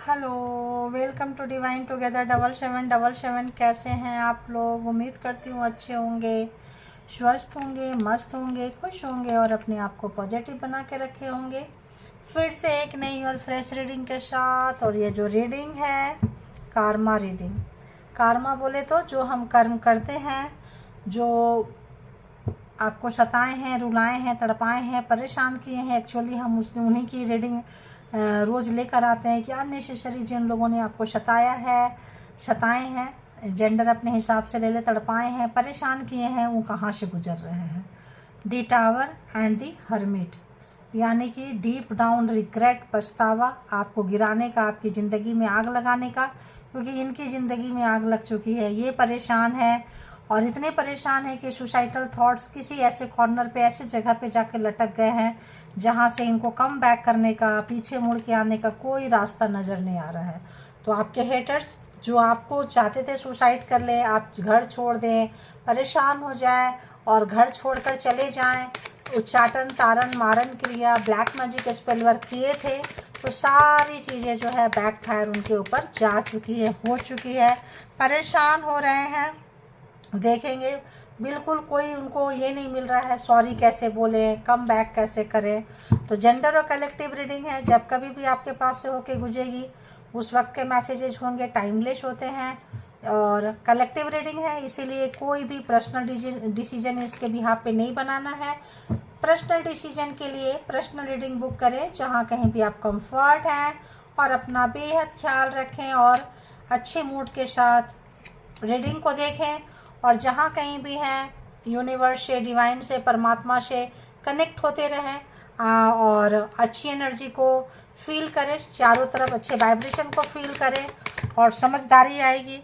Hello, welcome to divine together 7777। कैसे हैं आप लोग? उम्मीद करती हूँ अच्छे होंगे, स्वस्थ होंगे, मस्त होंगे, खुश होंगे और अपने आप को पॉजिटिव बना के रखे होंगे। फिर से एक नई और फ्रेश रीडिंग के साथ। और ये जो रीडिंग है, कार्मा रीडिंग। कार्मा बोले तो जो हम कर्म करते हैं, जो आपको सताए हैं, रुलाए हैं, तड़पाए हैं, परेशान किए हैं, एक्चुअली हम उन्हीं की रीडिंग रोज़ लेकर आते हैं कि अननेसेसरी जिन लोगों ने आपको सताया है, सताए हैं, जेंडर अपने हिसाब से ले ले, तड़पाए हैं, परेशान किए हैं, वो कहाँ से गुजर रहे हैं। दी टावर एंड दी हर्मिट, यानी कि डीप डाउन रिग्रेट, पछतावा, आपको गिराने का, आपकी ज़िंदगी में आग लगाने का, क्योंकि इनकी ज़िंदगी में आग लग चुकी है। ये परेशान है और इतने परेशान है कि सुसाइडल थॉट्स किसी ऐसे कॉर्नर पे, ऐसे जगह पे जाके लटक गए हैं जहाँ से इनको कम बैक करने का, पीछे मुड़ के आने का कोई रास्ता नज़र नहीं आ रहा है। तो आपके हेटर्स जो आपको चाहते थे सुसाइड कर ले, आप घर छोड़ दें, परेशान हो जाए और घर छोड़कर चले जाएं, उच्चाटन, तारण, मारन क्रिया, ब्लैक मैजिक स्पेल वर्क किए थे, तो सारी चीज़ें जो है बैक फायर उनके ऊपर जा चुकी है, हो चुकी है। परेशान हो रहे हैं, देखेंगे बिल्कुल कोई उनको ये नहीं मिल रहा है सॉरी कैसे बोले, कम बैक कैसे करें। तो जेंडर और कलेक्टिव रीडिंग है, जब कभी भी आपके पास से होके गुजरेगी उस वक्त के मैसेजेज होंगे, टाइमलेस होते हैं। और कलेक्टिव रीडिंग है, इसीलिए कोई भी पर्सनल डिसीजन इसके बिहाफ पे नहीं बनाना है। पर्सनल डिसीजन के लिए पर्सनल रीडिंग बुक करें जहाँ कहीं भी आप कंफर्ट हैं, और अपना बेहद ख्याल रखें और अच्छे मूड के साथ रीडिंग को देखें। और जहाँ कहीं भी हैं, यूनिवर्स से, डिवाइन से, परमात्मा से कनेक्ट होते रहें और अच्छी एनर्जी को फील करें, चारों तरफ अच्छे वाइब्रेशन को फील करें और समझदारी आएगी।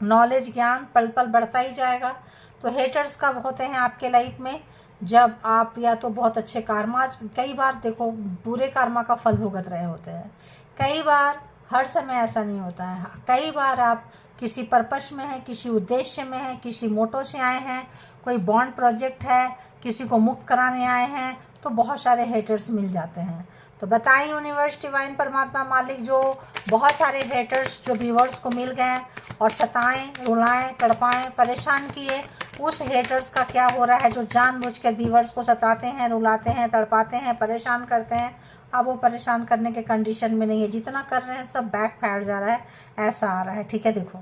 नॉलेज, ज्ञान पल पल बढ़ता ही जाएगा। तो हेटर्स कब होते हैं आपके लाइफ में? जब आप या तो बहुत अच्छे कार्मा, कई बार देखो बुरे कार्मा का फल भुगत रहे होते हैं, कई बार, हर समय ऐसा नहीं होता है, कई बार आप किसी पर्पस में हैं, किसी उद्देश्य में हैं, किसी मोटो से आए हैं, कोई बॉन्ड प्रोजेक्ट है, किसी को मुक्त कराने आए हैं, तो बहुत सारे हेटर्स मिल जाते हैं। तो बताइए यूनिवर्स, डिवाइन, परमात्मा, मालिक, जो बहुत सारे हेटर्स जो व्यूवर्स को मिल गए और सताएं, रुलाएं, तड़पाएं, परेशान किए, उस हेटर्स का क्या हो रहा है जो जानबूझकर व्यूवर्स को सताते हैं, रुलाते हैं, तड़पाते हैं, परेशान करते हैं। अब वो परेशान करने के कंडीशन में नहीं है, जितना कर रहे हैं सब बैक फायर जा रहा है, ऐसा आ रहा है। ठीक है, देखो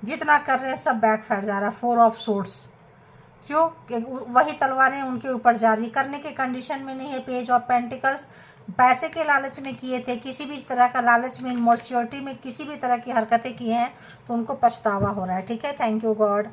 जितना कर रहे हैं सब बैक फायर जा रहा है। 4 ऑफ सोर्ड्स, क्यों? वही तलवारें उनके ऊपर जारी करने के कंडीशन में नहीं है। पेज ऑफ पेंटिकल्स, पैसे के लालच में किए थे, किसी भी तरह का लालच में, इमोर्च्योरिटी में किसी भी तरह की हरकतें की हैं, तो उनको पछतावा हो रहा है। ठीक है, थैंक यू गॉड।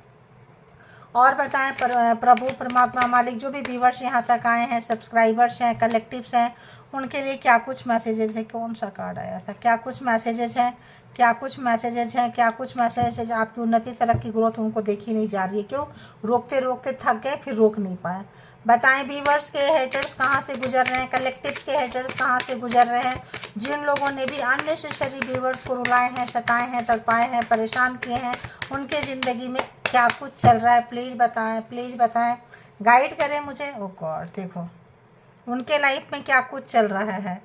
और बताएं प्रभु, परमात्मा, मालिक, जो भी व्यूवर्स यहाँ तक आए हैं, सब्सक्राइबर्स हैं, कलेक्टिव्स हैं, उनके लिए क्या कुछ मैसेजेस है? कौन सा कार्ड आया था? क्या कुछ मैसेजेस हैं, क्या कुछ मैसेजेस हैं, क्या कुछ मैसेजेस? आपकी उन्नति, तरक्की, ग्रोथ उनको देखी नहीं जा रही है, क्यों? रोकते रोकते थक गए, फिर रोक नहीं पाए। बताएं व्यूवर्स के हेटर्स कहाँ से गुजर रहे हैं, कलेक्टिव के हेटर्स कहाँ से गुजर रहे हैं, जिन लोगों ने भी अननेसेसरी व्यूवर्स को रुलाए हैं, सताए हैं, तड़पाए हैं, परेशान किए हैं, उनके ज़िंदगी में क्या कुछ चल रहा है? प्लीज़ बताएं, प्लीज़ बताएं, गाइड करें मुझे। ओ गॉड, देखो उनके लाइफ में क्या कुछ चल रहा है।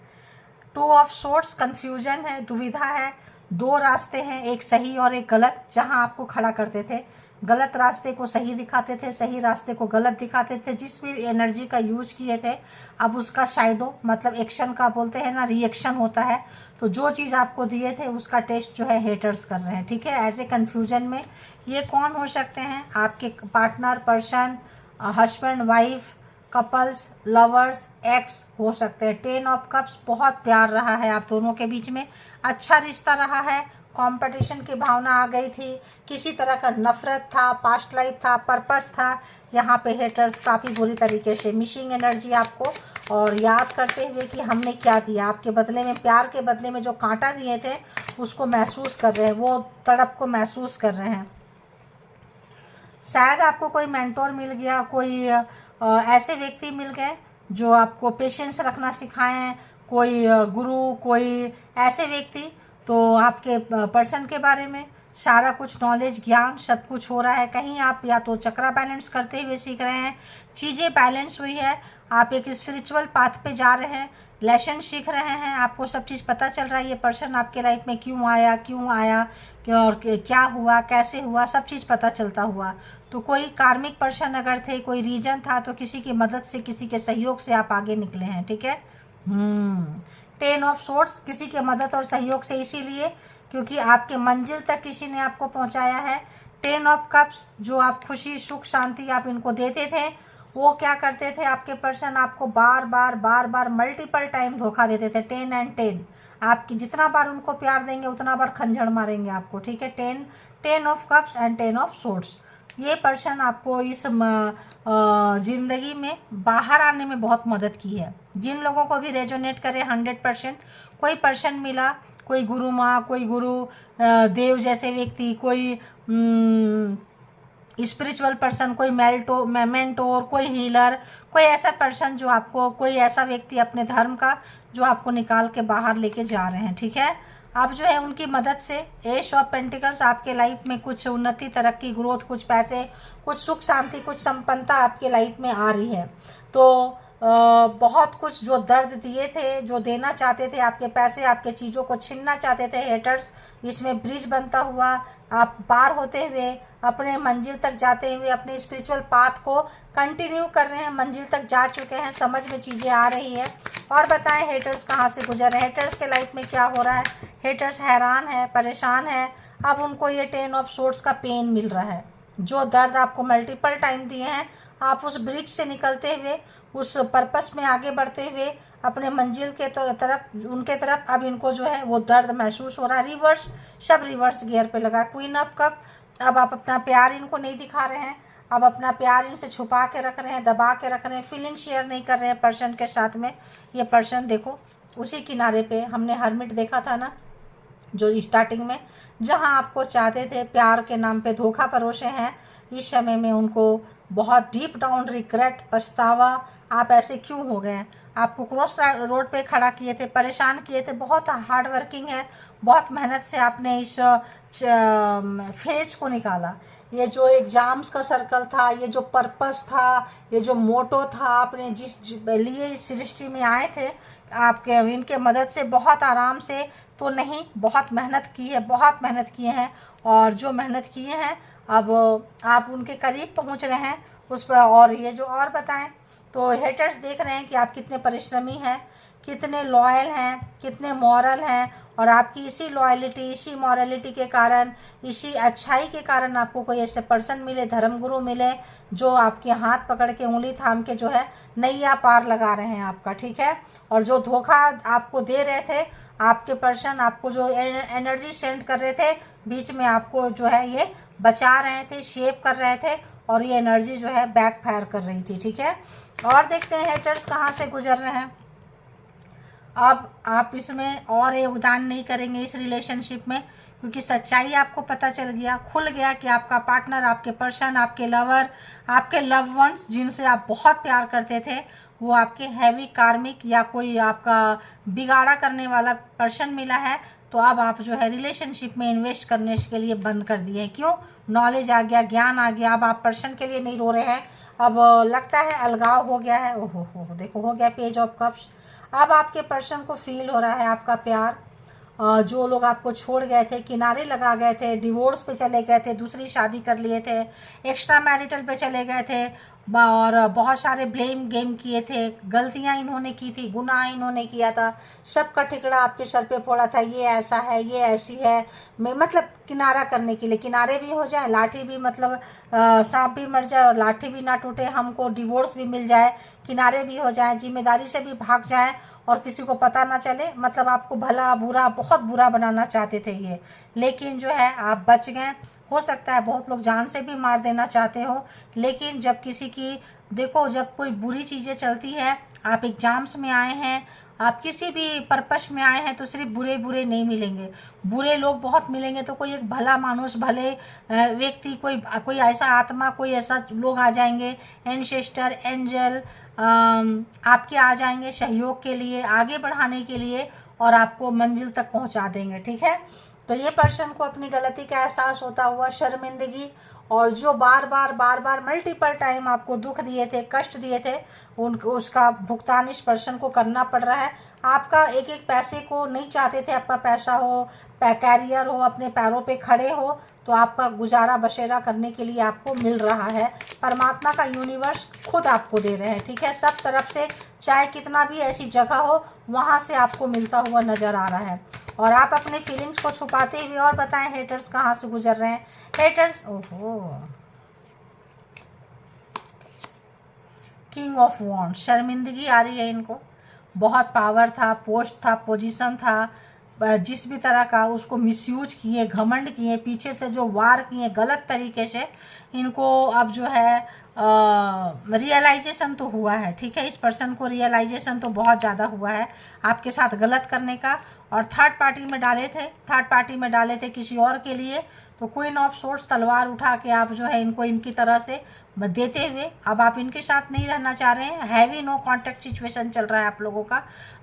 2 ऑफ सोर्ट्स, कन्फ्यूजन है, दुविधा है, 2 रास्ते हैं, एक सही और एक गलत। जहां आपको खड़ा करते थे, गलत रास्ते को सही दिखाते थे, सही रास्ते को गलत दिखाते थे, जिस भी एनर्जी का यूज किए थे, अब उसका शाइडो, मतलब एक्शन का बोलते हैं ना, रिएक्शन होता है। तो जो चीज़ आपको दिए थे उसका टेस्ट जो है हेटर्स कर रहे हैं। ठीक है, एज ए कन्फ्यूजन में ये कौन हो सकते हैं? आपके partner, person, husband, wife, couples, lovers, x हो सकते हैं। 10 ऑफ कप्स, बहुत प्यार रहा है आप दोनों के बीच में, अच्छा रिश्ता रहा है, कंपटीशन की भावना आ गई थी, किसी तरह का नफरत था, पास्ट लाइफ था, पर्पस था। यहाँ पे हेटर्स काफ़ी बुरी तरीके से मिसिंग एनर्जी आपको और याद करते हुए कि हमने क्या दिया आपके बदले में, प्यार के बदले में जो कांटा दिए थे उसको महसूस कर रहे हैं, वो तड़प को महसूस कर रहे हैं। शायद आपको कोई मेंटोर मिल गया, कोई ऐसे व्यक्ति मिल गए जो आपको पेशेंस रखना सिखाएं, कोई गुरु, कोई ऐसे व्यक्ति। तो आपके पर्सन के बारे में सारा कुछ नॉलेज, ज्ञान सब कुछ हो रहा है। कहीं आप या तो चक्रा बैलेंस करते हुए सीख रहे हैं, चीज़ें बैलेंस हुई है, आप एक स्पिरिचुअल पाथ पे जा रहे हैं, लेसन सीख रहे हैं, आपको सब चीज़ पता चल रहा है ये पर्सन आपके लाइफ में क्यों आया और क्या हुआ, कैसे हुआ, सब चीज़ पता चलता हुआ। तो कोई कार्मिक पर्सन अगर थे, कोई रीजन था, तो किसी की मदद से, किसी के सहयोग से आप आगे निकले हैं, ठीक है। 10 ऑफ सोर्ड्स, किसी के मदद और सहयोग से, इसीलिए क्योंकि आपके मंजिल तक किसी ने आपको पहुंचाया है। 10 ऑफ कप्स, जो आप खुशी, सुख, शांति आप इनको देते थे, वो क्या करते थे आपके पर्सन, आपको बार बार मल्टीपल टाइम धोखा देते थे। 10 एंड 10, आपकी जितना बार उनको प्यार देंगे उतना बार खंजर मारेंगे आपको, ठीक है। 10 of cups and 10 of swords, ये पर्सन आपको इस जिंदगी में बाहर आने में बहुत मदद की है। जिन लोगों को भी रेजोनेट करे 100%, कोई पर्सन मिला, कोई गुरु माँ, कोई गुरु देव जैसे व्यक्ति, कोई स्पिरिचुअल पर्सन, कोई मेंटोर, कोई हीलर, कोई ऐसा पर्सन जो आपको, कोई ऐसा व्यक्ति अपने धर्म का जो आपको निकाल के बाहर लेके जा रहे हैं, ठीक है। अब जो है उनकी मदद से एस ऑफ पेंटिकल्स, आपके लाइफ में कुछ उन्नति, तरक्की, ग्रोथ, कुछ पैसे, कुछ सुख शांति, कुछ संपन्नता आपके लाइफ में आ रही है। तो बहुत कुछ जो दर्द दिए थे, जो देना चाहते थे, आपके पैसे, आपके चीज़ों को छीनना चाहते थे हेटर्स, इसमें ब्रिज बनता हुआ आप पार होते हुए अपने मंजिल तक जाते हुए अपने स्पिरिचुअल पाथ को कंटिन्यू कर रहे हैं, मंजिल तक जा चुके हैं, समझ में चीज़ें आ रही है। और बताएं हेटर्स कहाँ से गुजर रहे हैं, हेटर्स के लाइफ में क्या हो रहा है। हेटर्स हैरान है, परेशान है, अब उनको ये 10 ऑफ सोर्ड्स का पेन मिल रहा है। जो दर्द आपको मल्टीपल टाइम दिए हैं, आप उस ब्रिज से निकलते हुए, उस पर्पस में आगे बढ़ते हुए अपने मंजिल के तरफ, उनके तरफ, अब इनको जो है वो दर्द महसूस हो रहा है। रिवर्स, सब रिवर्स गियर पे लगा। क्वीन ऑफ कप, अब आप अपना प्यार इनको नहीं दिखा रहे हैं, अब अपना प्यार इनसे छुपा के रख रहे हैं, दबा के रख रहे हैं, फीलिंग शेयर नहीं कर रहे हैं पर्सन के साथ में। ये पर्सन देखो उसी किनारे पे हमने हर्मिट देखा था ना, जो स्टार्टिंग में, जहां आपको चाहते थे, प्यार के नाम पे धोखा परोसे हैं। इस समय में उनको बहुत डीप डाउन रिग्रेट, पछतावा, आप ऐसे क्यों हो गए। आपको क्रॉस रोड पे खड़ा किए थे, परेशान किए थे, बहुत हार्ड वर्किंग है, बहुत मेहनत से आपने इस फेज को निकाला। ये जो एग्जाम्स का सर्कल था, ये जो पर्पस था, ये जो मोटो था, आपने जिस लिए इस सृष्टि में आए थे, आपके इनके मदद से बहुत आराम से तो नहीं, बहुत मेहनत की है, बहुत मेहनत किए हैं। और जो मेहनत किए हैं अब आप उनके करीब पहुंच रहे हैं उस पर। और ये जो और बताएं तो हेटर्स देख रहे हैं कि आप कितने परिश्रमी हैं, कितने लॉयल हैं, कितने मॉरल हैं, और आपकी इसी लॉयलिटी, इसी मॉरलिटी के कारण, इसी अच्छाई के कारण आपको कोई ऐसे पर्सन मिले, धर्मगुरु मिले, जो आपके हाथ पकड़ के, उंगली थाम के जो है नैया पार लगा रहे हैं आपका, ठीक है। और जो धोखा आपको दे रहे थे आपके पर्सन, आपको जो एनर्जी सेंड कर रहे थे, बीच में आपको जो है ये बचा रहे थे, शेप कर रहे थे, और ये एनर्जी जो है बैक फायर कर रही थी, ठीक है। और देखते हैं हेटर्स कहाँ से गुजर रहे हैं। अब आप इसमें और योगदान नहीं करेंगे इस रिलेशनशिप में, क्योंकि सच्चाई आपको पता चल गया, खुल गया कि आपका पार्टनर, आपके पर्सन, आपके लवर, आपके लव वंस, जिनसे आप बहुत प्यार करते थे, वो आपके हैवी कार्मिक या कोई आपका बिगाड़ा करने वाला पर्सन मिला है। तो अब आप जो है रिलेशनशिप में इन्वेस्ट करने के लिए बंद कर दिए हैं। क्यों? नॉलेज आ गया, ज्ञान आ गया। अब आप पर्सन के लिए नहीं रो रहे हैं, अब लगता है अलगाव हो गया है। ओहो हो, देखो हो गया पेज ऑफ कप्स। अब आपके पर्सन को फील हो रहा है आपका प्यार। जो लोग आपको छोड़ गए थे, किनारे लगा गए थे, डिवोर्स पे चले गए थे, दूसरी शादी कर लिए थे, एक्स्ट्रा मैरिटल पे चले गए थे, और बहुत सारे ब्लेम गेम किए थे, गलतियां इन्होंने की थी, गुनाह इन्होंने किया था, सबका ठिकड़ा आपके सर पे फोड़ा था, ये ऐसा है, ये ऐसी है, मतलब किनारा करने के लिए, किनारे भी हो जाए, लाठी भी, मतलब सांप भी मर जाए और लाठी भी ना टूटे, हमको डिवोर्स भी मिल जाए, किनारे भी हो जाए, जिम्मेदारी से भी भाग जाए और किसी को पता ना चले। मतलब आपको भला बुरा, बहुत बुरा बनाना चाहते थे ये, लेकिन जो है आप बच गए। हो सकता है बहुत लोग जान से भी मार देना चाहते हो, लेकिन जब किसी की, देखो जब कोई बुरी चीज़ें चलती है, आप एग्जाम्स में आए हैं, आप किसी भी पर्पस में आए हैं, तो सिर्फ बुरे बुरे नहीं मिलेंगे, बुरे लोग बहुत मिलेंगे, तो कोई एक भला मानुष, भले व्यक्ति, कोई ऐसा आत्मा, कोई ऐसा लोग आ जाएंगे, एंसेस्टर, एंजल आपके आ जाएंगे सहयोग के लिए, आगे बढ़ाने के लिए, और आपको मंजिल तक पहुंचा देंगे, ठीक है। तो ये पर्सन को अपनी गलती का एहसास होता हुआ शर्मिंदगी, और जो बार बार मल्टीपल टाइम आपको दुख दिए थे, कष्ट दिए थे, उसका भुगतान इस पर्सन को करना पड़ रहा है। आपका एक एक पैसे को नहीं चाहते थे, आपका पैसा हो, कैरियर हो, अपने पैरों पे खड़े हो, तो आपका गुजारा बसेरा करने के लिए आपको मिल रहा है। परमात्मा का यूनिवर्स खुद आपको दे रहे हैं, ठीक है, सब तरफ से, चाहे कितना भी ऐसी जगह हो वहाँ से आपको मिलता हुआ नज़र आ रहा है। और आप अपने फीलिंग्स को छुपाते हुए, और बताएं हेटर्स कहाँ से गुजर रहे हैं। हेटर्स, ओहो, किंग ऑफ वॉन्ड, शर्मिंदगी आ रही है इनको। बहुत पावर था, पोस्ट था, पोजीशन था, जिस भी तरह का उसको मिसयूज किए, घमंड किए, पीछे से जो वार किए गलत तरीके से, इनको अब जो है रियलाइजेशन तो हुआ है, ठीक है, इस पर्सन को रियलाइजेशन तो बहुत ज़्यादा हुआ है आपके साथ गलत करने का। और थर्ड पार्टी में डाले थे किसी और के लिए। तो क्वीन ऑफ सोर्स, तलवार उठा के आप जो है इनको इनकी तरह से देते हुए अब आप इनके साथ नहीं रहना चाह रहे हैं। हैवी नो कांटेक्ट सिचुएशन चल रहा है आप लोगों का।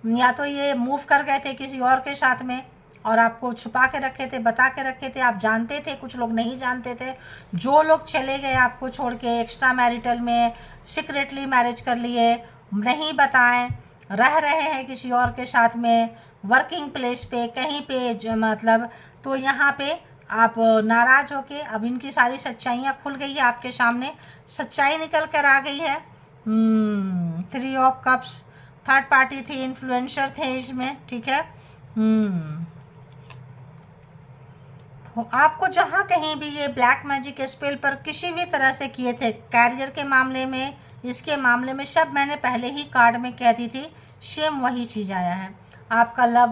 या तो ये मूव कर गए थे किसी और के साथ में और आपको छुपा के रखे थे, बता के रखे थे, आप जानते थे, कुछ लोग नहीं जानते थे। जो लोग चले गए आपको छोड़ के एक्स्ट्रा मैरिटल में, सीक्रेटली मैरिज कर लिए, नहीं बताएं, रह रहे हैं किसी और के साथ में, वर्किंग प्लेस पे कहीं पे मतलब, तो यहाँ पे आप नाराज होके अब इनकी सारी सच्चाइयाँ खुल गई है आपके सामने, सच्चाई निकल कर आ गई है। 3 ऑफ कप्स, थर्ड पार्टी थी, इन्फ्लुएंसर थे इसमें, ठीक है। आपको जहाँ कहीं भी ये ब्लैक मैजिक स्पेल पर किसी भी तरह से किए थे, कैरियर के मामले में, इसके मामले में, सब मैंने पहले ही कार्ड में कहती थी, सेम वही चीज़ आया है। आपका लव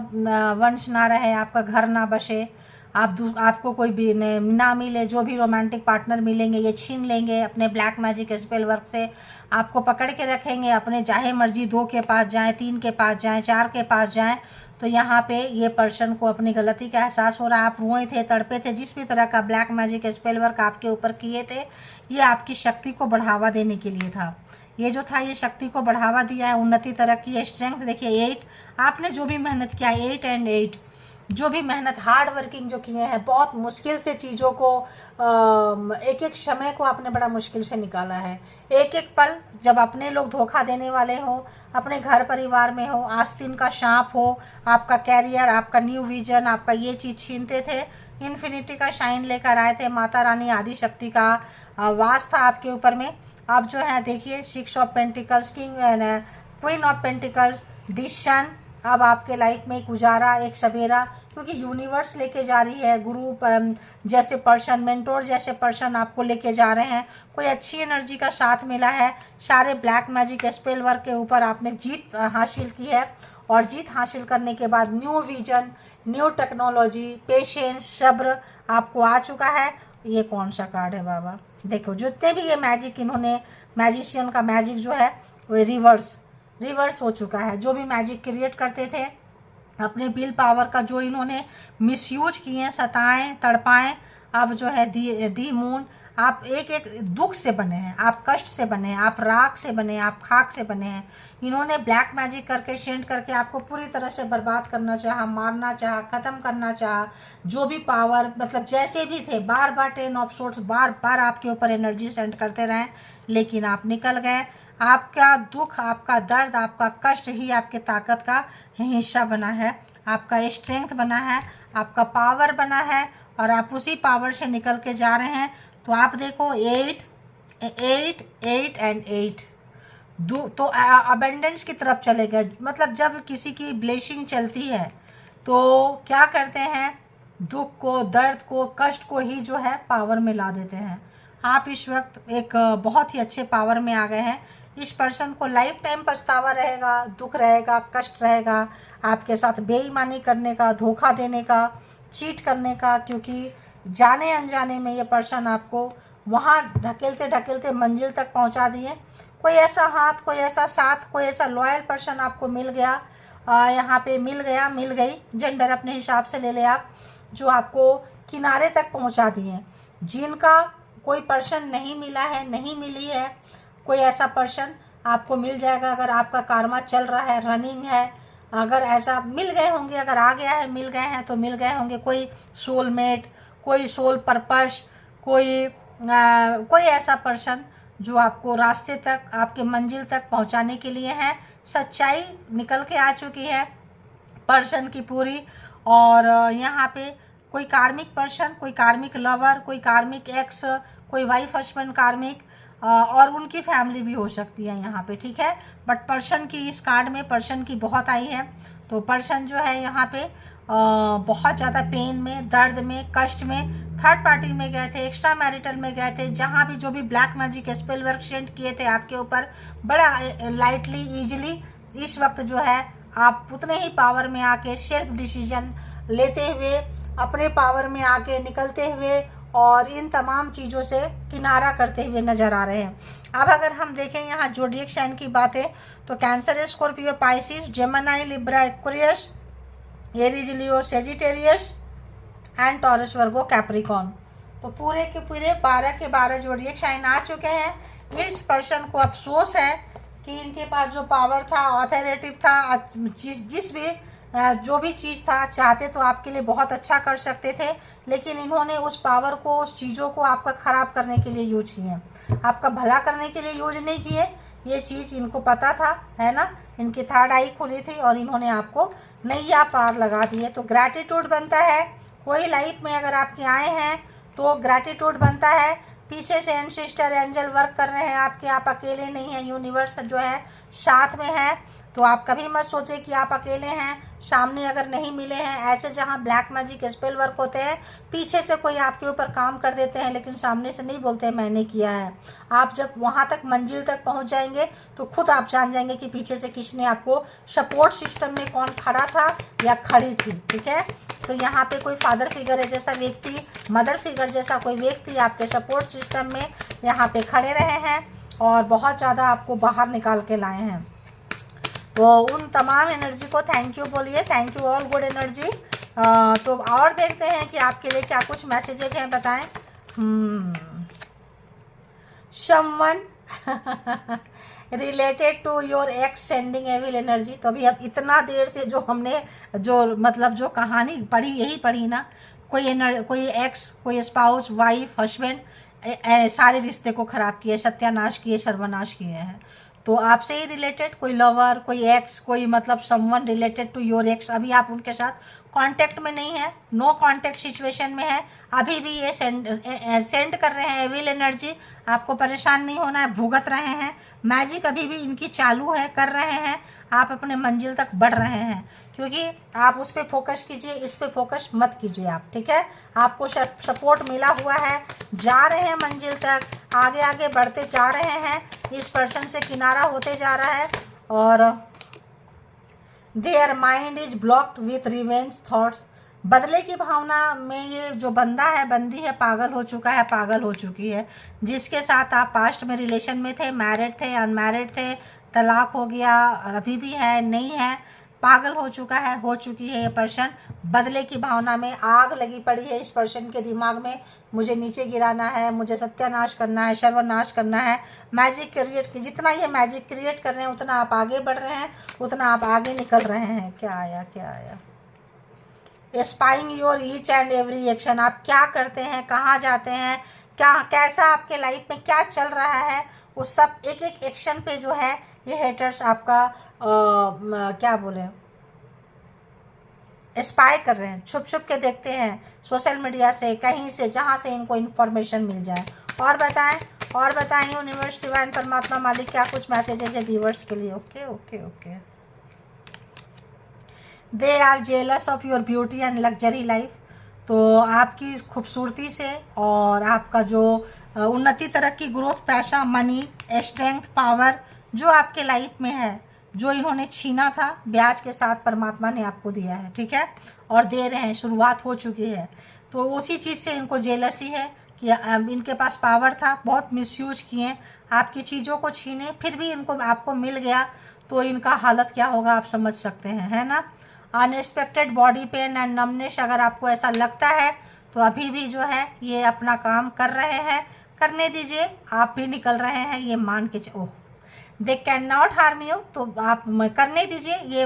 वंश ना रहे, आपका घर ना बसे, आपको कोई भी ना मिले, जो भी रोमांटिक पार्टनर मिलेंगे ये छीन लेंगे अपने ब्लैक मैजिक स्पेल वर्क से, आपको पकड़ के रखेंगे, अपने चाहे मर्जी 2 के पास जाएं, 3 के पास जाएं, 4 के पास जाएं। तो यहाँ पे ये पर्सन को अपनी गलती का एहसास हो रहा है। आप रोए थे, तड़पे थे, जिस भी तरह का ब्लैक मैजिक स्पेल वर्क आपके ऊपर किए थे, ये आपकी शक्ति को बढ़ावा देने के लिए था। ये जो था ये शक्ति को बढ़ावा दिया है, उन्नति, तरक्की, स्ट्रेंथ। देखिए 8, आपने जो भी मेहनत किया, 8 एंड 8, जो भी मेहनत, हार्ड वर्किंग जो किए हैं, बहुत मुश्किल से चीज़ों को, एक एक समय को आपने बड़ा मुश्किल से निकाला है। एक एक पल जब अपने लोग धोखा देने वाले हो, अपने घर परिवार में हो, आस्तीन का सांप हो, आपका कैरियर, आपका न्यू विजन, आपका ये चीज़ छीनते थे, इन्फिनिटी का शाइन लेकर आए थे, माता रानी आदि शक्ति का वास था आपके ऊपर में। अब जो है देखिए 6 of pentacles, king, queen of pentacles, decision, अब आपके लाइफ में एक उजारा, एक सवेरा, क्योंकि यूनिवर्स लेके जा रही है, गुरु पर जैसे पर्सन, मेंटोर जैसे पर्सन आपको लेके जा रहे हैं। कोई अच्छी एनर्जी का साथ मिला है, सारे ब्लैक मैजिक स्पेल वर्क के ऊपर आपने जीत हासिल की है, और जीत हासिल करने के बाद new vision, new technology, patience, सब्र आपको आ चुका है। ये कौन सा कार्ड है बाबा? देखो जितने भी ये मैजिक, इन्होंने मैजिशियन का मैजिक जो है वो रिवर्स हो चुका है। जो भी मैजिक क्रिएट करते थे, अपने विल पावर का जो इन्होंने मिसयूज किए, सताएं, तड़पाएं, अब जो है दी मून, आप एक एक दुख से बने हैं, आप कष्ट से बने हैं, आप राख से बने हैं, आप खाक से बने हैं। इन्होंने ब्लैक मैजिक करके, सेंड करके आपको पूरी तरह से बर्बाद करना चाहा, मारना चाहा, ख़त्म करना चाहा। जो भी पावर, मतलब जैसे भी थे, बार बार 10 ऑफ सोर्स बार बार आपके ऊपर एनर्जी सेंड करते रहें, लेकिन आप निकल गए। आपका दुख, आपका दर्द, आपका कष्ट ही आपके ताकत का हिस्सा बना है, आपका स्ट्रेंथ बना है, आपका पावर बना है, और आप उसी पावर से निकल के जा रहे हैं। तो आप देखो 8 एंड 8 तो अबेंडेंस की तरफ चले गए। मतलब जब किसी की ब्लेसिंग चलती है तो क्या करते हैं, दुख को, दर्द को, कष्ट को ही जो है पावर में ला देते हैं। आप इस वक्त एक बहुत ही अच्छे पावर में आ गए हैं। इस पर्सन को लाइफ टाइम पछतावा रहेगा, दुख रहेगा, कष्ट रहेगा, आपके साथ बेईमानी करने का, धोखा देने का, चीट करने का, क्योंकि जाने अनजाने में ये पर्सन आपको वहाँ ढकेलते ढकेलते मंजिल तक पहुँचा दिए। कोई ऐसा हाथ, कोई ऐसा साथ, कोई ऐसा लॉयल पर्सन आपको मिल गया, यहाँ पे मिल गई, जेंडर अपने हिसाब से ले ले आप, जो आपको किनारे तक पहुँचा दिए। जिनका कोई पर्सन नहीं मिला है, नहीं मिली है, कोई ऐसा पर्सन आपको मिल जाएगा। अगर आपका कार्मा चल रहा है, रनिंग है, अगर ऐसा मिल गए होंगे, अगर आ गया है, मिल गए हैं तो मिल गए होंगे कोई सोलमेट, कोई सोल पर्पस, कोई ऐसा पर्सन जो आपको रास्ते तक, आपके मंजिल तक पहुंचाने के लिए है। सच्चाई निकल के आ चुकी है पर्सन की पूरी। और यहाँ पे कोई कार्मिक पर्सन, कोई कार्मिक लवर, कोई कार्मिक एक्स, कोई वाइफ हस्बैंड कार्मिक, और उनकी फैमिली भी हो सकती है यहाँ पे, ठीक है। बट पर्सन की इस कार्ड में पर्सन की बहुत आई है। तो पर्सन जो है यहाँ पे बहुत ज़्यादा पेन में, दर्द में, कष्ट में, थर्ड पार्टी में गए थे, एक्स्ट्रा मैरिटल में गए थे, जहाँ भी जो भी black magic spell work send किए थे आपके ऊपर, बड़ा लाइटली, ईजिली इस वक्त जो है आप उतने ही पावर में आके सेल्फ डिसीजन लेते हुए, अपने पावर में आके निकलते हुए और इन तमाम चीज़ों से किनारा करते हुए नजर आ रहे हैं। अब अगर हम देखें यहाँ ज़ोडिएक साइन की बातें, तो cancer, Scorpio, Pisces, Gemini, Libra, Aquarius, Aries, Leo, Sagittarius and taurus, Virgo, Capricorn. तो पूरे के पूरे 12 के 12 ज़ोडिएक साइन आ चुके हैं। इस पर्सन को अफसोस है कि इनके पास जो पावर था, ऑथोरिटी था, जिस भी जो भी चीज़ था, चाहते तो आपके लिए बहुत अच्छा कर सकते थे, लेकिन इन्होंने उस पावर को, उस चीज़ों को आपका ख़राब करने के लिए यूज किए, आपका भला करने के लिए यूज नहीं किए। ये चीज़ इनको पता था, है ना, इनकी थर्ड आई खुली थी और इन्होंने आपको नैया पार लगा दी है। तो ग्रैटिट्यूड बनता है, कोई लाइफ में अगर आपके आए हैं तो ग्रैटिट्यूड बनता है। पीछे से एंसेस्टर एंजल वर्क कर रहे हैं आपके, आप अकेले नहीं हैं, यूनिवर्स जो है साथ में है। तो आप कभी मत सोचे कि आप अकेले हैं, सामने अगर नहीं मिले हैं। ऐसे जहां ब्लैक मैजिक स्पेल वर्क होते हैं, पीछे से कोई आपके ऊपर काम कर देते हैं, लेकिन सामने से नहीं बोलते मैंने किया है। आप जब वहां तक, मंजिल तक पहुंच जाएंगे तो खुद आप जान जाएंगे कि पीछे से किसने आपको, सपोर्ट सिस्टम में कौन खड़ा था या खड़ी थी, ठीक है। तो यहाँ पे कोई फादर फिगर है जैसा व्यक्ति, मदर फिगर जैसा कोई व्यक्ति आपके सपोर्ट सिस्टम में यहाँ पे खड़े रहे हैं और बहुत ज़्यादा आपको बाहर निकाल के लाए हैं। तो उन तमाम एनर्जी को थैंक यू बोलिए, thank you all good energy. तो और देखते हैं कि आपके लिए क्या कुछ मैसेजेज हैं, बताएं। Someone related to your ex sending evil energy. तो अभी अब इतना देर से जो हमने मतलब जो कहानी पढ़ी, यही पढ़ी ना, कोई एक्स, कोई स्पाउस, वाइफ, हस्बैंड, सारे रिश्ते को खराब किए, सत्यानाश किए, सर्वनाश किए हैं। तो आपसे ही रिलेटेड कोई लवर, कोई एक्स, कोई मतलब someone related to your ex, अभी आप उनके साथ कांटेक्ट में नहीं है, नो कांटेक्ट सिचुएशन में है, अभी भी ये सेंड कर रहे हैं एविल एनर्जी। आपको परेशान नहीं होना है, भुगत रहे हैं, मैजिक अभी भी इनकी चालू है, कर रहे हैं। आप अपने मंजिल तक बढ़ रहे हैं, क्योंकि आप उस पर फोकस कीजिए, इस पे फोकस मत कीजिए आप, ठीक है। आपको सपोर्ट मिला हुआ है, जा रहे हैं मंजिल तक, आगे आगे बढ़ते जा रहे हैं, इस पर्सन से किनारा होते जा रहा है। और their mind is blocked with revenge thoughts. बदले की भावना में ये जो बंदा है, बंदी है, पागल हो चुका है, पागल हो चुकी है। जिसके साथ आप पास्ट में रिलेशन में थे, मैरिड थे, अनमैरिड थे, तलाक हो गया, अभी भी है, नहीं है, पागल हो चुका है, हो चुकी है ये पर्सन। बदले की भावना में आग लगी पड़ी है इस पर्सन के दिमाग में, मुझे नीचे गिराना है, मुझे सत्यानाश करना है, सर्वनाश करना है। मैजिक क्रिएट, जितना ये मैजिक क्रिएट कर रहे हैं उतना आप आगे बढ़ रहे हैं, उतना आप आगे निकल रहे हैं। क्या आया, क्या आया? Spying your each and every action. आप क्या करते हैं, कहाँ जाते हैं, क्या कैसा आपके लाइफ में क्या चल रहा है, उस सब एक एक एक्शन पे जो है ये हेटर्स आपका क्या बोले, स्पाई कर रहे हैं, छुप छुप के देखते हैं सोशल मीडिया से, कहीं से, जहाँ से इनको इन्फॉर्मेशन मिल जाए। और बताएं, और बताएं यूनिवर्स, डिवाइन, परमात्मा, मालिक, क्या कुछ मैसेजेस है व्यूअर्स के लिए। Okay okay okay. They are jealous of your beauty and luxury life. तो आपकी खूबसूरती से और आपका जो उन्नति, तरक्की, ग्रोथ, पैसा, मनी, स्ट्रेंथ, पावर जो आपके लाइफ में है, जो इन्होंने छीना था, ब्याज के साथ परमात्मा ने आपको दिया है, ठीक है, और दे रहे हैं, शुरुआत हो चुकी है। तो उसी चीज़ से इनको जेलसी है कि इनके पास पावर था, बहुत मिसयूज किए, आपकी चीज़ों को छीने, फिर भी इनको आपको मिल गया, तो इनका हालत क्या होगा आप समझ सकते हैं, है ना। Unexpected body pain and numbness, अगर आपको ऐसा लगता है तो अभी भी जो है ये अपना काम कर रहे हैं, करने दीजिए, आप भी निकल रहे हैं, ये मान के oh, they can not harm you, तो आप करने दीजिए, ये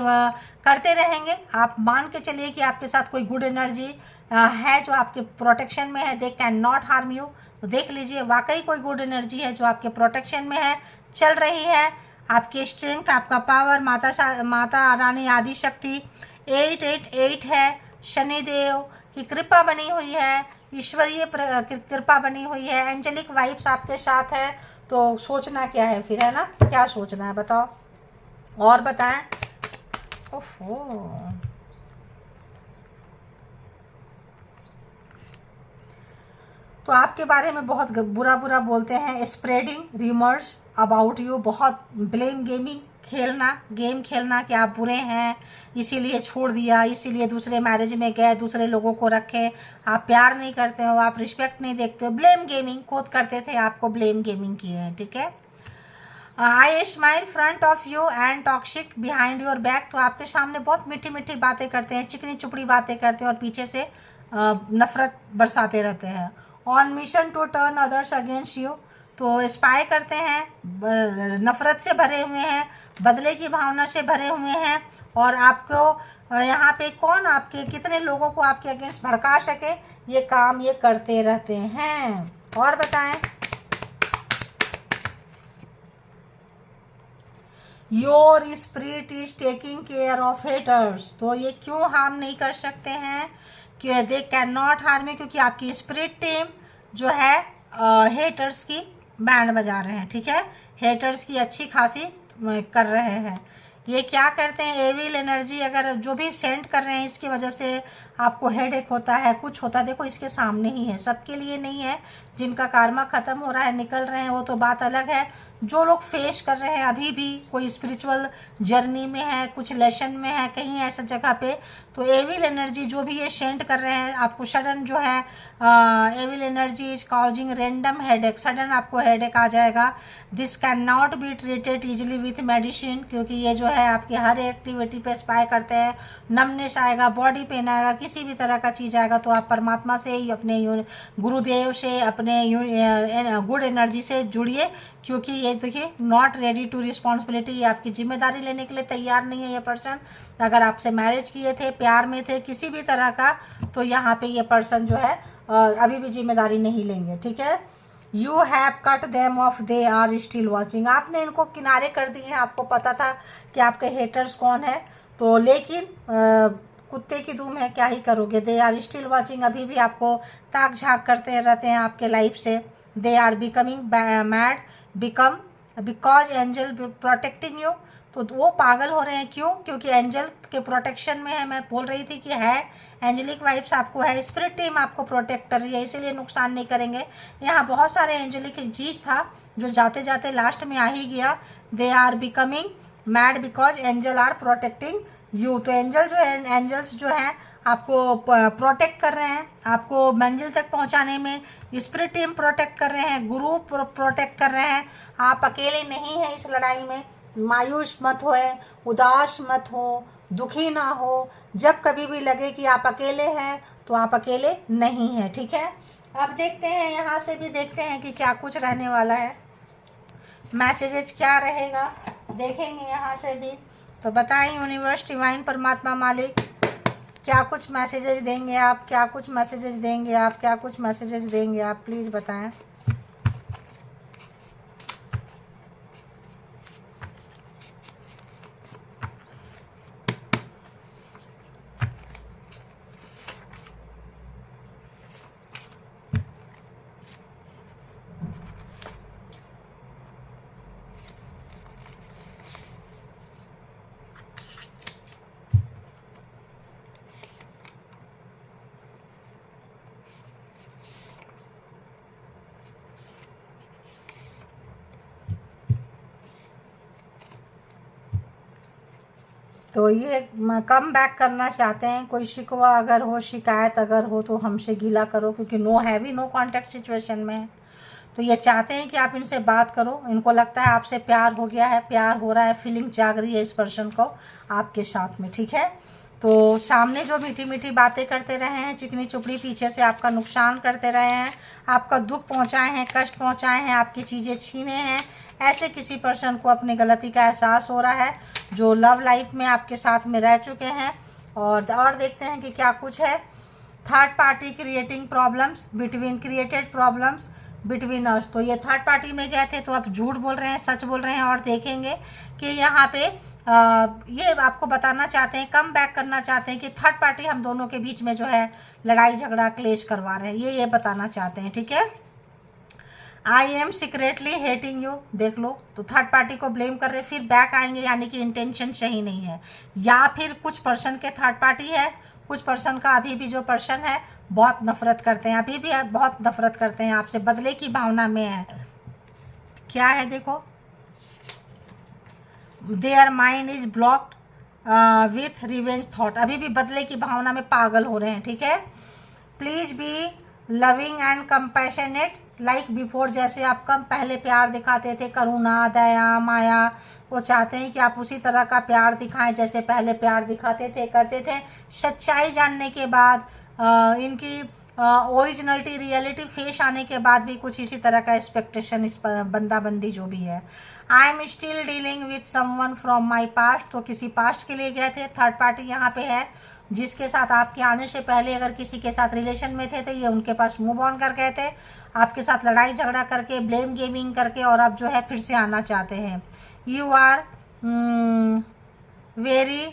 करते रहेंगे। आप मान के चलिए कि आपके साथ कोई गुड एनर्जी है जो आपके प्रोटेक्शन में है। दे कैन नॉट हार्म यू, तो देख लीजिए वाकई कोई गुड एनर्जी है जो आपके प्रोटेक्शन में है, चल रही है। आपकी स्ट्रेंथ, आपका पावर, माता रानी आदि शक्ति 888 है। शनिदेव की कृपा बनी हुई है, ईश्वरीय कृपा बनी हुई है, एंजेलिक वाइब्स आपके साथ है। तो सोचना क्या है फिर, है ना, क्या सोचना है बताओ और बताएं। ओहो, तो आपके बारे में बहुत बुरा बुरा बोलते हैं, स्प्रेडिंग रिमर्स अबाउट यू, बहुत ब्लेम गेमिंग, गेम खेलना कि आप बुरे हैं, इसीलिए छोड़ दिया, इसीलिए दूसरे मैरिज में गए, दूसरे लोगों को रखे, आप प्यार नहीं करते हो, आप रिस्पेक्ट नहीं देखते हो, ब्लेम गेमिंग खुद करते थे, आपको ब्लेम गेमिंग किए हैं, ठीक है। आई smile front of you and toxic behind your back, तो आपके सामने बहुत मीठी मीठी बातें करते हैं, चिकनी चुपड़ी बातें करते हैं और पीछे से नफरत बरसाते रहते हैं। On mission to turn others against you, तो स्पाई करते हैं, नफरत से भरे हुए हैं, बदले की भावना से भरे हुए हैं, और आपको यहाँ पे कौन आपके कितने लोगों को आपके अगेंस्ट भड़का सके, ये काम ये करते रहते हैं। और बताएं। Your spirit is taking care of haters, तो ये क्यों हार्म नहीं कर सकते हैं कि दे कैन नॉट हार्म यू, क्योंकि आपकी स्पिरिट टीम जो है हेटर्स की बैंड बजा रहे हैं, ठीक है, हेटर्स की अच्छी खासी कर रहे हैं। ये क्या करते हैं, एविल एनर्जी अगर जो भी सेंड कर रहे हैं इसकी वजह से आपको हेडेक होता है, कुछ होता है, देखो इसके सामने ही है, सबके लिए नहीं है। जिनका कार्मा खत्म हो रहा है, निकल रहे हैं, वो तो बात अलग है। जो लोग फेस कर रहे हैं अभी भी, कोई स्पिरिचुअल जर्नी में है, कुछ लेसन में है, कहीं ऐसा जगह पे, तो एविल एनर्जी जो भी ये सेंड कर रहे हैं आपको, सडन जो है evil energy is causing random headache, sudden आपको हेडेक आ जाएगा। This can not be treated easily with medicine, क्योंकि ये जो है आपकी हर एक्टिविटी पे स्पाई करते हैं, नमनेस आएगा, बॉडी पेन आएगा, किसी भी तरह का चीज़ आएगा, तो आप परमात्मा से ही, अपने गुरुदेव से, अपने गुड एनर्जी से जुड़िए, क्योंकि ये देखिए नॉट रेडी टू रिस्पॉन्सिबिलिटी, ये आपकी जिम्मेदारी लेने के लिए तैयार नहीं है ये पर्सन। अगर आपसे मैरिज किए थे, प्यार में थे, किसी भी तरह का, तो यहाँ पे ये पर्सन जो है अभी भी जिम्मेदारी नहीं लेंगे, ठीक है। You have cut them off, they are still watching, आपने इनको किनारे कर दिए हैं, आपको पता था कि आपके हेटर्स कौन है, तो लेकिन कुत्ते की धूम है, क्या ही करोगे। दे आर स्टिल वॉचिंग, अभी भी आपको ताक झाँक करते रहते हैं आपके लाइफ से। They are becoming mad because angel protecting you, तो वो पागल हो रहे हैं, क्यों, क्योंकि एंजल के प्रोटेक्शन में है। मैं बोल रही थी कि है, एंजेलिक वाइब्स आपको है, स्पिरिट टीम आपको प्रोटेक्ट कर रही है, इसीलिए नुकसान नहीं करेंगे। यहाँ बहुत सारे एंजेलिक चीज था जो जाते जाते लास्ट में आ ही गया। They are becoming mad because angel are protecting you, तो एंजल जो है, एंजल्स जो हैं आपको प्रोटेक्ट कर रहे हैं, आपको मंजिल तक पहुंचाने में स्पिरिट टीम प्रोटेक्ट कर रहे हैं, गुरु प्रोटेक्ट कर रहे हैं। आप अकेले नहीं हैं इस लड़ाई में, मायूस मत हो, उदास मत हो, दुखी ना हो। जब कभी भी लगे कि आप अकेले हैं तो आप अकेले नहीं हैं, ठीक है। अब देखते हैं, यहाँ से भी देखते हैं कि क्या कुछ रहने वाला है, मैसेजेस क्या रहेगा, देखेंगे यहाँ से भी। तो बताएं यूनिवर्स, डिवाइन, परमात्मा, मालिक, क्या कुछ मैसेजेस देंगे आप, क्या कुछ मैसेजेस देंगे आप, क्या कुछ मैसेजेस देंगे आप, प्लीज़ बताएं। तो ये कम बैक करना चाहते हैं, कोई शिकवा अगर हो, शिकायत अगर हो तो हमसे गीला करो, क्योंकि no heavy no contact situation में है। तो ये चाहते हैं कि आप इनसे बात करो, इनको लगता है आपसे प्यार हो गया है, प्यार हो रहा है, फीलिंग जाग रही है इस पर्सन को आपके साथ में, ठीक है। तो सामने जो मीठी मीठी बातें करते रहे हैं, चिकनी चुपड़ी पीछे से आपका नुकसान करते रहे हैं, आपका दुख पहुंचाए हैं, कष्ट पहुंचाए हैं, आपकी चीज़ें छीने हैं, ऐसे किसी पर्सन को अपनी गलती का एहसास हो रहा है जो लव लाइफ में आपके साथ में रह चुके हैं। और देखते हैं कि क्या कुछ है। Third party creating problems between us. तो ये थर्ड पार्टी में गए थे तो आप झूठ बोल रहे हैं, सच बोल रहे हैं। और देखेंगे कि यहाँ पे ये आपको बताना चाहते हैं, कम बैक करना चाहते हैं कि थर्ड पार्टी हम दोनों के बीच में जो है लड़ाई झगड़ा क्लेश करवा रहे हैं, ये बताना चाहते हैं। ठीक है, I M secretly hating you, देख लो। तो थर्ड पार्टी को ब्लेम कर रहे, फिर बैक आएंगे, यानी कि इंटेंशन सही नहीं है। या फिर कुछ पर्सन के थर्ड पार्टी है, कुछ पर्सन का अभी भी जो पर्सन है बहुत नफरत करते हैं, अभी भी बहुत नफरत करते हैं आपसे, बदले की भावना में है। क्या है देखो, their mind is blocked with revenge thought, अभी भी बदले की भावना में पागल हो रहे हैं। ठीक है, please be loving and compassionate like before, जैसे आप कम पहले प्यार दिखाते थे, करुणा, दया, माया, वो चाहते हैं कि आप उसी तरह का प्यार दिखाएं जैसे पहले प्यार दिखाते थे, करते थे। सच्चाई जानने के बाद इनकी ओरिजिनलिटी रियलिटी फेस आने के बाद भी कुछ इसी तरह का एक्सपेक्टेशन, इस बंदा बंदी जो भी है। I am still dealing with someone from my past, तो किसी पास्ट के लिए गए थे, थर्ड पार्टी यहाँ पे है जिसके साथ आपके आने से पहले अगर किसी के साथ रिलेशन में थे तो ये उनके पास मूव ऑन कर गए थे, आपके साथ लड़ाई झगड़ा करके, ब्लेम गेमिंग करके, और अब जो है फिर से आना चाहते हैं। You are very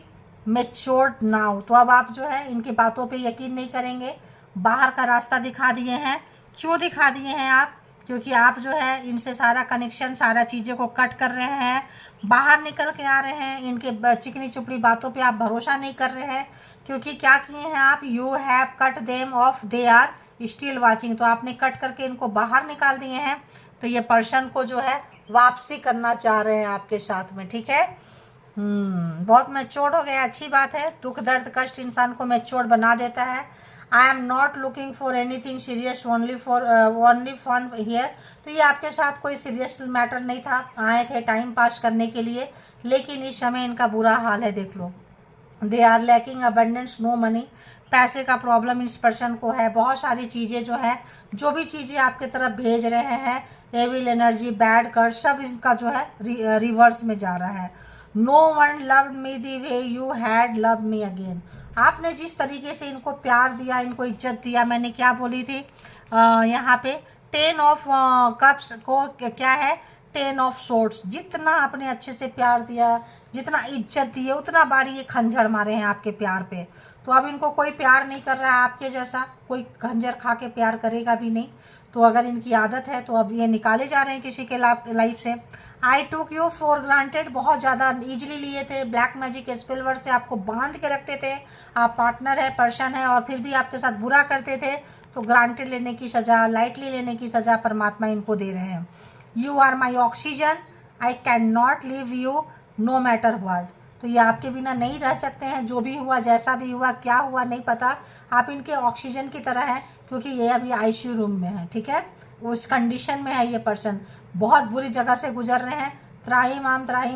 matured now, तो अब आप जो है इनकी बातों पे यकीन नहीं करेंगे, बाहर का रास्ता दिखा दिए हैं। क्यों दिखा दिए हैं आप? क्योंकि आप जो है इनसे सारा कनेक्शन, सारा चीज़ों को कट कर रहे हैं, बाहर निकल के आ रहे हैं, इनके चिकनी चुपड़ी बातों पे आप भरोसा नहीं कर रहे हैं। क्योंकि क्या किए हैं आप, you have cut them off, they are still watching, तो आपने कट करके इनको बाहर निकाल दिए हैं। तो ये पर्सन को जो है वापसी करना चाह रहे हैं आपके साथ में। ठीक है, बहुत मैच्योर हो गया, अच्छी बात है। दुख दर्द कष्ट इंसान को मैच्योर बना देता है। I am not looking for anything serious, only fun here, तो ये आपके साथ कोई सीरियस मैटर नहीं था, आए थे टाइम पास करने के लिए, लेकिन इस समय इनका बुरा हाल है, देख लो। They are lacking abundance, no money, पैसे का प्रॉब्लम इस पर्सन को है। बहुत सारी चीज़ें जो है, जो भी चीज़ें आपके तरफ भेज रहे हैं, एविल एनर्जी, बैड कर्ज, सब इनका जो है रिवर्स में जा रहा है। No one loved me the way you had love me again, आपने जिस तरीके से इनको प्यार दिया, इनको इज्जत दिया, मैंने क्या बोली थी यहाँ पे, 10 ऑफ कप्स को क्या है, 10 ऑफ सोर्ड्स, जितना आपने अच्छे से प्यार दिया, जितना इज्जत दी है, उतना बार ये खंजर मारे हैं आपके प्यार पे। तो अब इनको कोई प्यार नहीं कर रहा है आपके जैसा, कोई खंजर खा के प्यार करेगा भी नहीं। तो अगर इनकी आदत है तो अब ये निकाले जा रहे हैं किसी के लाइफ से। आई टूक यू फॉर ग्रांटेड, बहुत ज़्यादा ईजिली लिए थे, ब्लैक मैजिक स्पेल वर्ड से आपको बांध के रखते थे। आप पार्टनर है, पर्सन है, और फिर भी आपके साथ बुरा करते थे, तो ग्रांटेड लेने की सज़ा, लाइटली लेने की सज़ा परमात्मा इनको दे रहे हैं। You are my oxygen, I can not leave you no matter what, तो ये आपके बिना नहीं रह सकते हैं, जो भी हुआ, जैसा भी हुआ, क्या हुआ नहीं पता, आप इनके ऑक्सीजन की तरह है, क्योंकि ये अभी आईसीयू रूम में है। ठीक है, उस कंडीशन में है ये पर्सन, बहुत बुरी जगह से गुजर रहे हैं, त्राही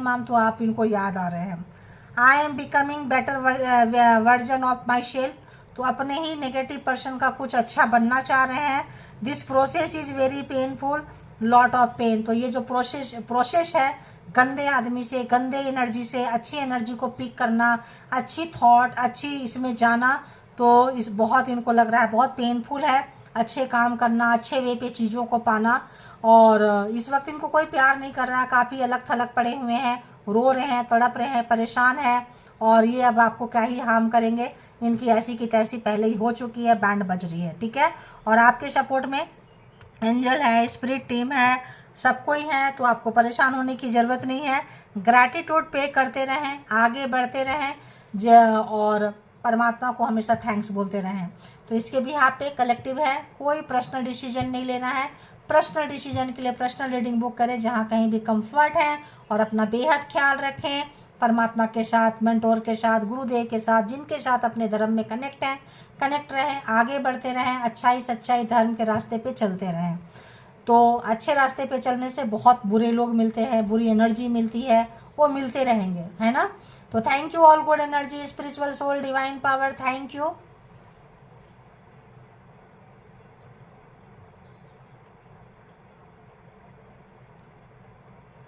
माम, तो आप इनको याद आ रहे हैं। I am becoming better version of my shell, तो अपने ही नेगेटिव पर्सन का कुछ अच्छा बनना चाह रहे हैं। This process is very painful, lot of pain, तो ये जो प्रोसेस है, गंदे आदमी से, गंदे एनर्जी से अच्छी एनर्जी को पिक करना, अच्छी थॉट, अच्छी इसमें जाना, तो इस बहुत इनको लग रहा है बहुत पेनफुल है। अच्छे काम करना, अच्छे वे पे चीज़ों को पाना, और इस वक्त इनको कोई प्यार नहीं कर रहा है, काफ़ी अलग थलग पड़े हुए हैं, रो रहे हैं, तड़प रहे हैं, परेशान है, और ये अब आपको क्या ही हार्म करेंगे, इनकी ऐसी की तैसी पहले ही हो चुकी है, बैंड बज रही है। ठीक है, और आपके सपोर्ट में एंजल है, स्पिरिट टीम है, सब कोई है, तो आपको परेशान होने की ज़रूरत नहीं है। ग्रैटिट्यूड पे करते रहें, आगे बढ़ते रहें, और परमात्मा को हमेशा थैंक्स बोलते रहें। तो इसके भी यहाँ पे कलेक्टिव है, कोई पर्सनल डिसीजन नहीं लेना है। पर्सनल डिसीजन के लिए पर्सनल रीडिंग बुक करें, जहाँ कहीं भी कंफर्ट है, और अपना बेहद ख्याल रखें परमात्मा के साथ, मेंटोर के साथ, गुरुदेव के साथ, जिनके साथ अपने धर्म में कनेक्ट रहें, आगे बढ़ते रहें, अच्छाई सच्चाई धर्म के रास्ते पे चलते रहें। तो अच्छे रास्ते पे चलने से बहुत बुरे लोग मिलते हैं, बुरी एनर्जी मिलती है, वो मिलते रहेंगे, है ना। तो thank you all good energy, spiritual soul, divine power, thank you.